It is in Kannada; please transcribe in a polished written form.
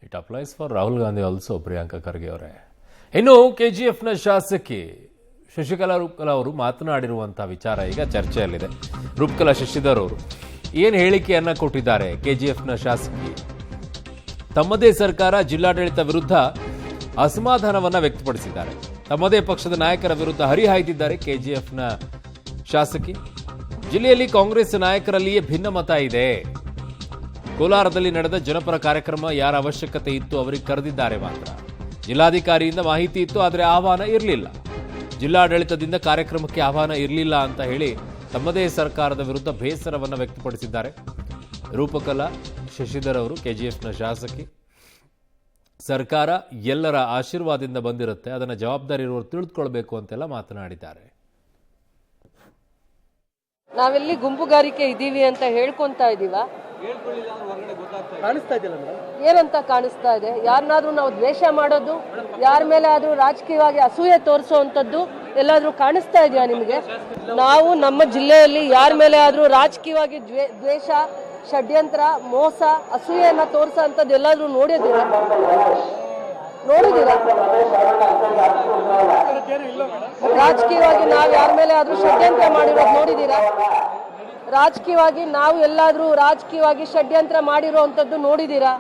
It applies for Rahul Gandhi also, Priyanka Kharge ಅವರೇ. ಇನ್ನು ಕೆಜಿಎಫ್ನ ಶಾಸಕಿ ಶಶಿಕಲಾ ರೂಪಕಲಾ ಅವರು ಮಾತನಾಡಿರುವಂತಹ ವಿಚಾರ ಈಗ ಚರ್ಚೆಯಲ್ಲಿದೆ. ರೂಪಕಲಾ ಶಶಿಧರ್ ಅವರು ಏನು ಹೇಳಿಕೆಯನ್ನ ಕೊಟ್ಟಿದ್ದಾರೆ? ಕೆಜಿಎಫ್ನ ಶಾಸಕಿ ತಮ್ಮದೇ ಸರ್ಕಾರ ಜಿಲ್ಲಾಡಳಿತ ವಿರುದ್ಧ ಅಸಮಾಧಾನವನ್ನ ವ್ಯಕ್ತಪಡಿಸಿದ್ದಾರೆ. ತಮ್ಮದೇ ಪಕ್ಷದ ನಾಯಕರ ವಿರುದ್ಧ ಹರಿಹಾಯ್ದಿದ್ದಾರೆ ಕೆಜಿಎಫ್ನ ಶಾಸಕಿ. ಜಿಲ್ಲೆಯಲ್ಲಿ ಕಾಂಗ್ರೆಸ್ ನಾಯಕರಲ್ಲಿಯೇ ಭಿನ್ನಮತ ಇದೆ. ಕೋಲಾರದಲ್ಲಿ ನಡೆದ ಜನಪರ ಕಾರ್ಯಕ್ರಮ ಯಾರ ಅವಶ್ಯಕತೆ ಇತ್ತು ಅವರಿಗೆ ಕರೆದಿದ್ದಾರೆ ಮಾತ್ರ. ಜಿಲ್ಲಾಧಿಕಾರಿಯಿಂದ ಮಾಹಿತಿ ಇತ್ತು, ಆದರೆ ಆಹ್ವಾನ ಇರಲಿಲ್ಲ. ಜಿಲ್ಲಾಡಳಿತದಿಂದ ಕಾರ್ಯಕ್ರಮಕ್ಕೆ ಆಹ್ವಾನ ಇರಲಿಲ್ಲ ಅಂತ ಹೇಳಿ ತಮ್ಮದೇ ಸರ್ಕಾರದ ವಿರುದ್ಧ ಬೇಸರವನ್ನು ವ್ಯಕ್ತಪಡಿಸಿದ್ದಾರೆ ರೂಪಕಲಾ ಶಶಿಧರ್ ಅವರು, ಕೆಜಿಎಫ್ನ ಶಾಸಕಿ. ಸರ್ಕಾರ ಎಲ್ಲರ ಆಶೀರ್ವಾದದಿಂದ ಬಂದಿರುತ್ತೆ, ಅದನ್ನು ಜವಾಬ್ದಾರಿ ಇರುವವರು ತಿಳಿದುಕೊಳ್ಬೇಕು ಅಂತೆಲ್ಲ ಮಾತನಾಡಿದ್ದಾರೆ. ನಾವೆಲ್ಲಿ ಗುಂಪುಗಾರಿಕೆ ಇದ್ದೀವಿ ಅಂತ ಹೇಳ್ಕೊಂತ ಇದೀವ? ಏನಂತ ಕಾಣಿಸ್ತಾ ಇದೆ? ಯಾರನ್ನಾದ್ರೂ ನಾವು ದ್ವೇಷ ಮಾಡೋದು, ಯಾರ ಮೇಲೆ ಆದ್ರೂ ರಾಜಕೀಯವಾಗಿ ಅಸೂಯೆ ತೋರಿಸುವಂತದ್ದು ಎಲ್ಲಾದ್ರೂ ಕಾಣಿಸ್ತಾ ಇದೆಯಾ ನಿಮಗೆ? ನಾವು ನಮ್ಮ ಜಿಲ್ಲೆಯಲ್ಲಿ ಯಾರ ಮೇಲೆ ಆದ್ರೂ ರಾಜಕೀಯವಾಗಿ ದ್ವೇಷ, ಷಡ್ಯಂತ್ರ, ಮೋಸ, ಅಸೂಯೆಯನ್ನ ತೋರಿಸೋ ಅಂತದ್ದು ಎಲ್ಲಾದ್ರೂ ನೋಡಿದ್ದೀರಾ? ರಾಜಕೀಯವಾಗಿ ನಾವು ಯಾರ ಮೇಲೆ ಆದ್ರೂ ಷಡ್ಯಂತ್ರ ಮಾಡಿರೋದು ನೋಡಿದ್ದೀರಾ? ರಾಜಕೀಯವಾಗಿ ನಾವು ಎಲ್ಲಾದ್ರೂ ರಾಜಕೀಯವಾಗಿ ಷಡ್ಯಂತ್ರ ಮಾಡಿರೋ ಅಂತದ್ದು ನೋಡಿದ್ದೀರಾ?